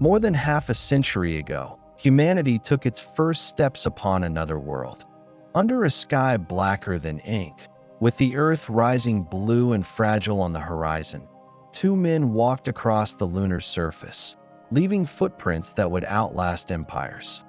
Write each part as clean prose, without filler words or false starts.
More than half a century ago, humanity took its first steps upon another world. Under a sky blacker than ink, with the earth rising blue and fragile on the horizon, two men walked across the lunar surface, leaving footprints that would outlast empires.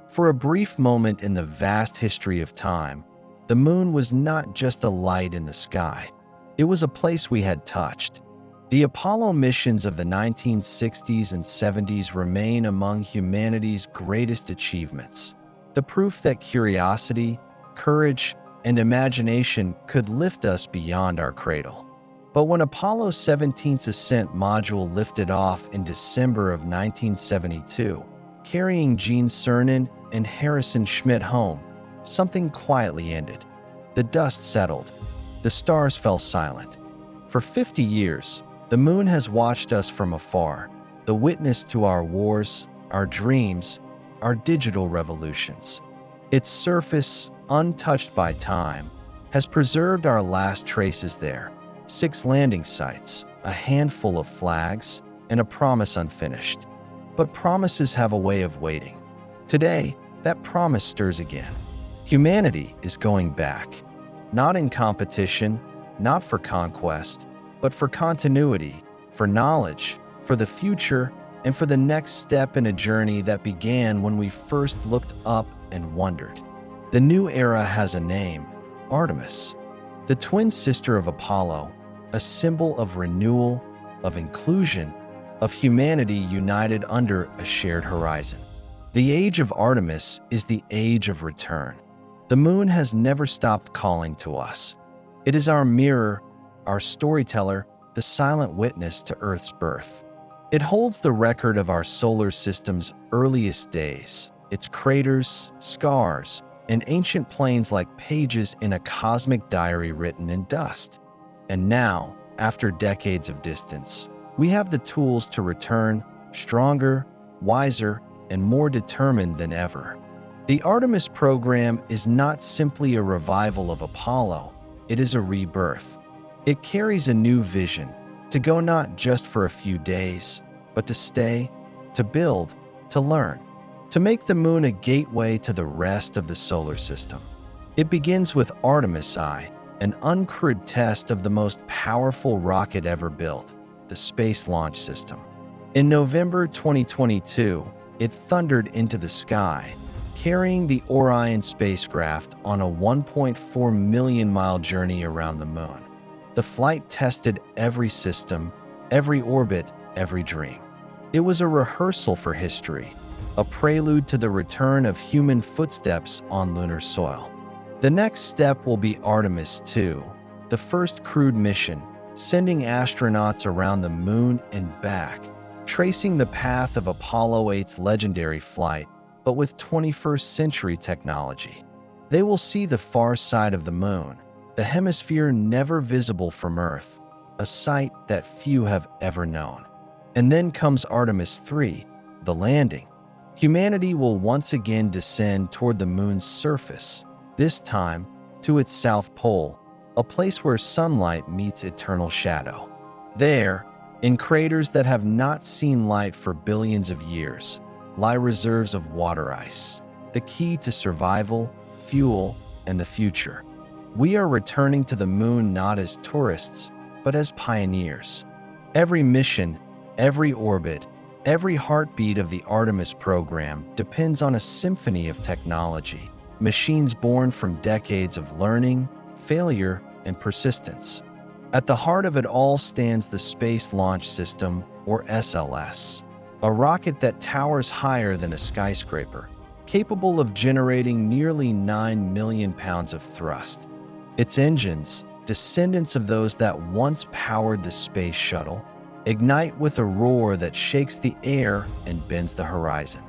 For a brief moment in the vast history of time, the moon was not just a light in the sky. It was a place we had touched. The Apollo missions of the 1960s and 70s remain among humanity's greatest achievements. The proof that curiosity, courage, and imagination could lift us beyond our cradle. But when Apollo 17's ascent module lifted off in December of 1972, carrying Gene Cernan and Harrison Schmitt home, something quietly ended. The dust settled. The stars fell silent. For 50 years, the moon has watched us from afar, the witness to our wars, our dreams, our digital revolutions. Its surface, untouched by time, has preserved our last traces there. 6 landing sites, a handful of flags, and a promise unfinished. But promises have a way of waiting. Today, that promise stirs again. Humanity is going back. Not in competition, not for conquest, but for continuity, for knowledge, for the future, and for the next step in a journey that began when we first looked up and wondered. The new era has a name, Artemis, the twin sister of Apollo, a symbol of renewal, of inclusion, of humanity united under a shared horizon. The age of Artemis is the age of return. The moon has never stopped calling to us. It is our mirror, our storyteller, the silent witness to Earth's birth. It holds the record of our solar system's earliest days, its craters, scars, and ancient plains like pages in a cosmic diary written in dust. And now, after decades of distance, we have the tools to return, stronger, wiser, and more determined than ever. The Artemis program is not simply a revival of Apollo, it is a rebirth. It carries a new vision, to go not just for a few days, but to stay, to build, to learn, to make the moon a gateway to the rest of the solar system. It begins with Artemis I, an uncrewed test of the most powerful rocket ever built, the Space Launch System. In November 2022, it thundered into the sky, carrying the Orion spacecraft on a 1.4 million-mile journey around the moon. The flight tested every system, every orbit, every dream. It was a rehearsal for history, a prelude to the return of human footsteps on lunar soil. The next step will be Artemis II, the first crewed mission, sending astronauts around the moon and back, tracing the path of Apollo 8's legendary flight, but with 21st century technology. They will see the far side of the moon, the hemisphere never visible from Earth, a sight that few have ever known. And then comes Artemis III, the landing. Humanity will once again descend toward the moon's surface, this time to its south pole, a place where sunlight meets eternal shadow. There, in craters that have not seen light for billions of years, lie reserves of water ice, the key to survival, fuel, and the future. We are returning to the moon not as tourists, but as pioneers. Every mission, every orbit, every heartbeat of the Artemis program depends on a symphony of technology, machines born from decades of learning, failure, and persistence. At the heart of it all stands the Space Launch System, or SLS, a rocket that towers higher than a skyscraper, capable of generating nearly 9 million pounds of thrust. Its engines, descendants of those that once powered the space shuttle, ignite with a roar that shakes the air and bends the horizon.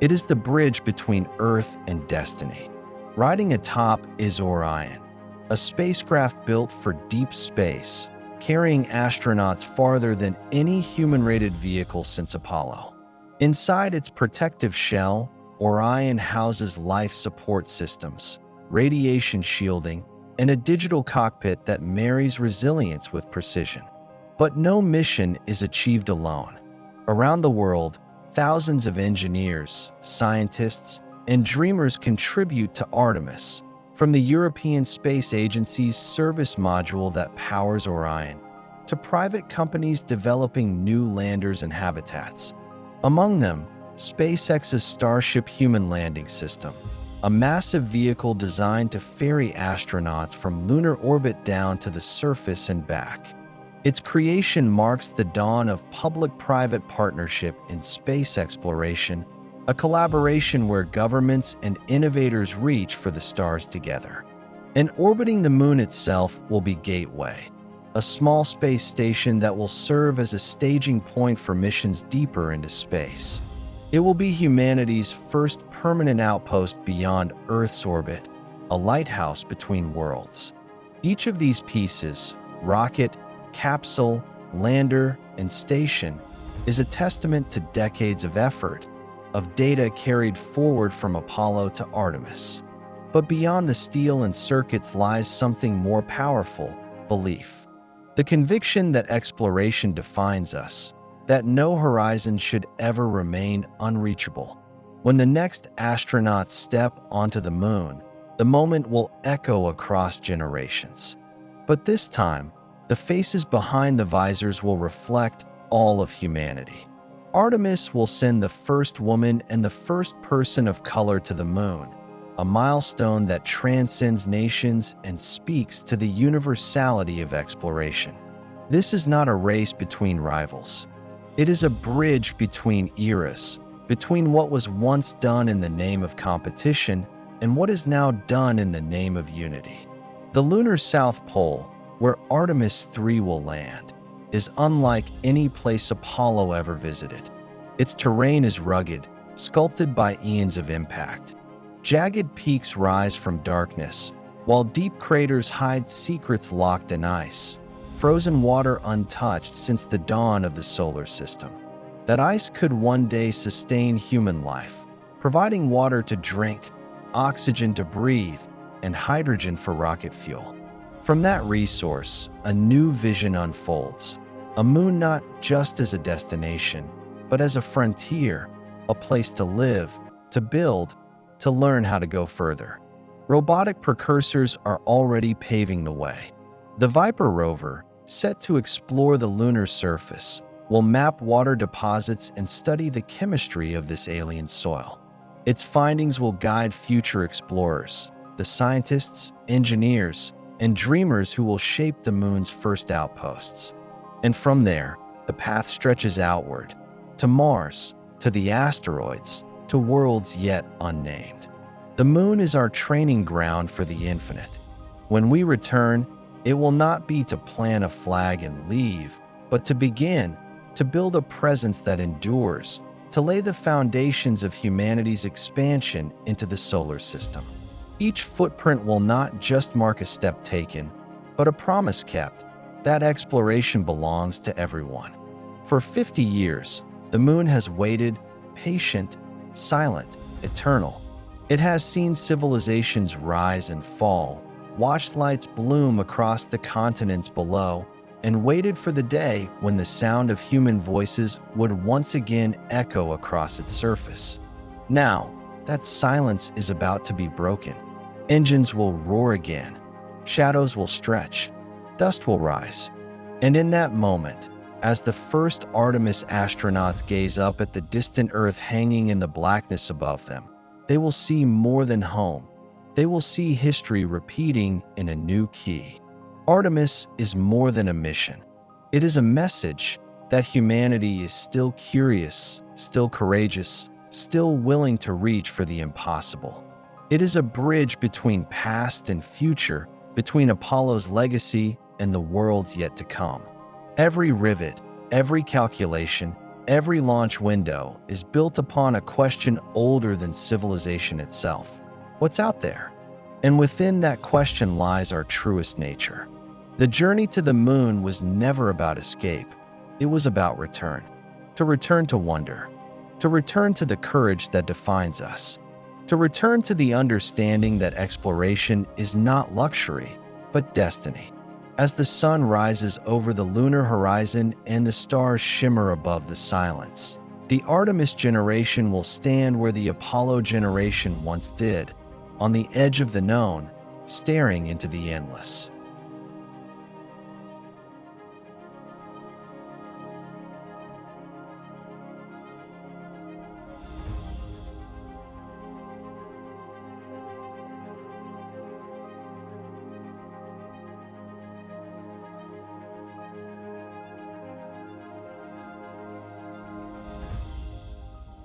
It is the bridge between Earth and destiny. Riding atop is Orion, a spacecraft built for deep space, carrying astronauts farther than any human-rated vehicle since Apollo. Inside its protective shell, Orion houses life support systems, radiation shielding, and a digital cockpit that marries resilience with precision. But no mission is achieved alone. Around the world, Thousands of engineers, scientists, and dreamers contribute to Artemis, from the European Space Agency's service module that powers Orion, to private companies developing new landers and habitats. Among them, SpaceX's Starship human landing system, a massive vehicle designed to ferry astronauts from lunar orbit down to the surface and back. Its creation marks the dawn of public-private partnership in space exploration, a collaboration where governments and innovators reach for the stars together. And orbiting the moon itself will be Gateway, a small space station that will serve as a staging point for missions deeper into space. It will be humanity's first permanent outpost beyond Earth's orbit, a lighthouse between worlds. Each of these pieces, rocket, capsule, lander, and station, is a testament to decades of effort, of data carried forward from Apollo to Artemis. But beyond the steel and circuits lies something more powerful: belief. The conviction that exploration defines us, that no horizon should ever remain unreachable. When the next astronauts step onto the moon, the moment will echo across generations. But this time, the faces behind the visors will reflect all of humanity. Artemis will send the first woman and the first person of color to the moon, a milestone that transcends nations and speaks to the universality of exploration. This is not a race between rivals. It is a bridge between eras, between what was once done in the name of competition and what is now done in the name of unity. The lunar South Pole, where Artemis 3 will land, is unlike any place Apollo ever visited. Its terrain is rugged, sculpted by eons of impact. Jagged peaks rise from darkness, while deep craters hide secrets locked in ice, frozen water untouched since the dawn of the solar system. That ice could one day sustain human life, providing water to drink, oxygen to breathe, and hydrogen for rocket fuel. From that resource, a new vision unfolds. A moon not just as a destination, but as a frontier, a place to live, to build, to learn how to go further. Robotic precursors are already paving the way. The Viper rover, set to explore the lunar surface, will map water deposits and study the chemistry of this alien soil. Its findings will guide future explorers, the scientists, engineers, and dreamers who will shape the moon's first outposts. And from there, the path stretches outward, to Mars, to the asteroids, to worlds yet unnamed. The moon is our training ground for the infinite. When we return, it will not be to plant a flag and leave, but to begin, to build a presence that endures, to lay the foundations of humanity's expansion into the solar system. Each footprint will not just mark a step taken, but a promise kept. That exploration belongs to everyone. For 50 years, the moon has waited, patient, silent, eternal. It has seen civilizations rise and fall, watched lights bloom across the continents below, and waited for the day when the sound of human voices would once again echo across its surface. Now, that silence is about to be broken. Engines will roar again, shadows will stretch, dust will rise. And in that moment, as the first Artemis astronauts gaze up at the distant Earth hanging in the blackness above them, they will see more than home. They will see history repeating in a new key. Artemis is more than a mission. It is a message that humanity is still curious, still courageous, still willing to reach for the impossible. It is a bridge between past and future, between Apollo's legacy and the worlds yet to come. Every rivet, every calculation, every launch window is built upon a question older than civilization itself. What's out there? And within that question lies our truest nature. The journey to the moon was never about escape. It was about return. To return to wonder. To return to the courage that defines us. To return to the understanding that exploration is not luxury, but destiny. As the sun rises over the lunar horizon and the stars shimmer above the silence, The Artemis generation will stand where the Apollo generation once did, on the edge of the known, staring into the endless.